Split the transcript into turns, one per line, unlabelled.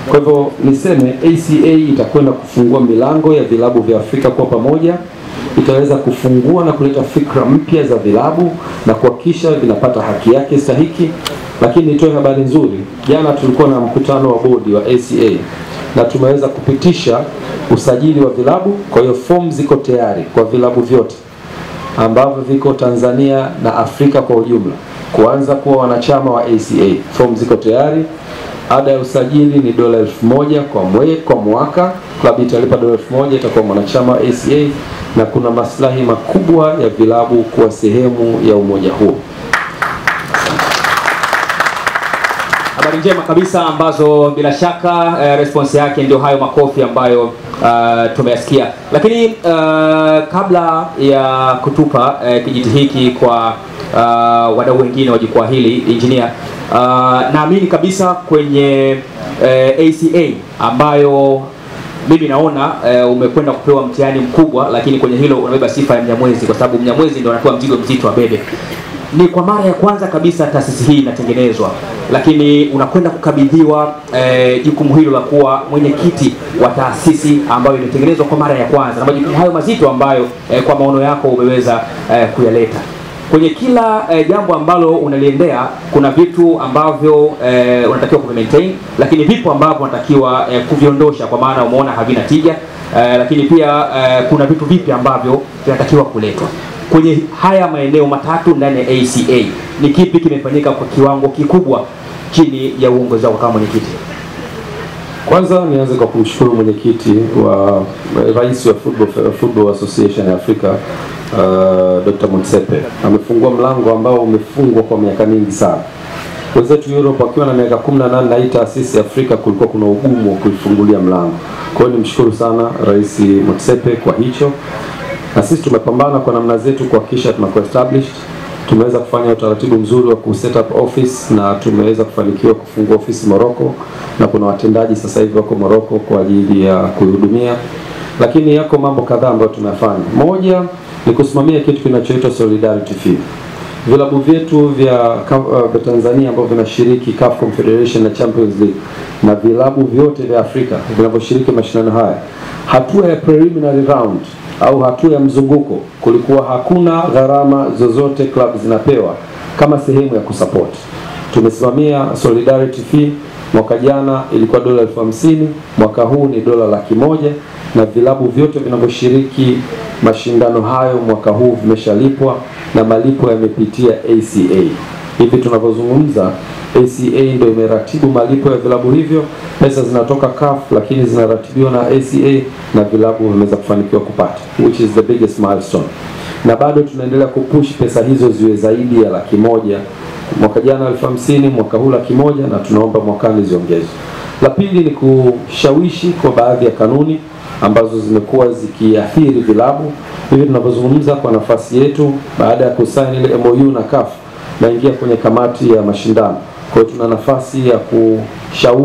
Kwa hivyo niseme ACA itakwenda kufungua milango ya vilabu vya Afrika kwa pamoja, itaweza kufungua na kuleta fikra mpya za vilabu na kuhakikisha vinapata haki yake stahiki. Lakini nitoe habari nzuri, jana tulikuwa na mkutano wa bodi wa ACA na tumeweza kupitisha usajili wa vilabu. Kwa hiyo fomu ziko tayari kwa vilabu vyote ambavyo viko Tanzania na Afrika kwa ujumla kuanza kuwa wanachama wa ACA. Fomu ziko tayari. Ada ya usajili ni $1,000 kwa mwaka. Klabu italipa $1,000, itakuwa mwanachama wa ACA, na kuna maslahi makubwa ya vilabu kuwa sehemu ya umoja huo.
Habari njema kabisa ambazo bila shaka response yake ndio hayo makofi ambayo tumeyasikia. Lakini kabla ya kutupa kijiti hiki kwa wadau wengine wa jukwaa hili, engineer, naamini kabisa kwenye ACA ambayo mimi naona umekwenda kupewa mtihani mkubwa, lakini kwenye hilo unabeba sifa ya Mnyamwezi, kwa sababu Mnyamwezi ndio anakuwa mzigo mzito wa bebe. Ni kwa mara ya kwanza kabisa taasisi hii inatengenezwa, lakini unakwenda kukabidhiwa jukumu hilo la kuwa mwenyekiti wa taasisi ambayo imetengenezwa kwa mara ya kwanza, na majukumu hayo mazito ambayo kwa maono yako umeweza kuyaleta. Kwenye kila jambo ambalo unaliendea kuna vitu ambavyo unatakiwa kuvimaintain, lakini vipo ambavyo unatakiwa kuviondosha kwa maana umeona havina tija, lakini pia kuna vitu vipi ambavyo vinatakiwa kuletwa. Kwenye haya maeneo matatu ndani ya ACA, ni kipi kimefanyika kwa kiwango kikubwa chini ya uongozi wako kama mwenyekiti?
Kwanza nianze kwa kumshukuru mwenyekiti wa rais wa Football Association ya Afrika, Dr. Motsepe. Amefungua mlango ambao umefungwa kwa miaka mingi sana. Wenzetu Europe wakiwa na miaka 18 na hii taasisi ya Afrika kulikuwa kuna ugumu wa kuifungulia mlango. Kwa hiyo nimshukuru sana Rais Motsepe kwa hicho. Na sisi tumepambana kwa namna zetu kuhakikisha tunakuwa established. Tumeweza kufanya utaratibu mzuri wa kuset up office na tumeweza kufanikiwa kufungua ofisi Morocco, na kuna watendaji sasa hivi wako Morocco kwa ajili ya kuhudumia. Lakini yako mambo kadhaa ambayo tunafanya. Moja ni kusimamia kitu kinachoitwa Solidarity Fee. Vilabu vyetu vya Tanzania ambao vinashiriki CAF Confederation na Champions League na vilabu vyote vya Afrika vinavyoshiriki mashindano haya, hatua ya preliminary round au hatua ya mzunguko, kulikuwa hakuna gharama zozote club zinapewa kama sehemu ya kusupport. Tumesimamia Solidarity Fee. Mwaka jana ilikuwa $50,000, mwaka huu ni $100,000, na vilabu vyote vinavyoshiriki mashindano hayo mwaka huu vimeshalipwa na malipo yamepitia ACA. Hivi tunavyozungumza, ACA ndio imeratibu malipo ya vilabu hivyo. Pesa zinatoka CAF lakini zinaratibiwa na ACA na vilabu vimeweza kufanikiwa kupata, which is the biggest milestone. Na bado tunaendelea kupush pesa hizo ziwe zaidi ya $100,000. Mwaka jana $50,000, mwaka huu $100,000, na tunaomba mwakani ziongezwe. La pili ni kushawishi kwa baadhi ya kanuni ambazo zimekuwa zikiathiri vilabu. Hivi tunavyozungumza, kwa nafasi yetu baada ya kusaini ile MOU na CAF, naingia kwenye kamati ya mashindano. Kwa hiyo tuna nafasi ya kushauri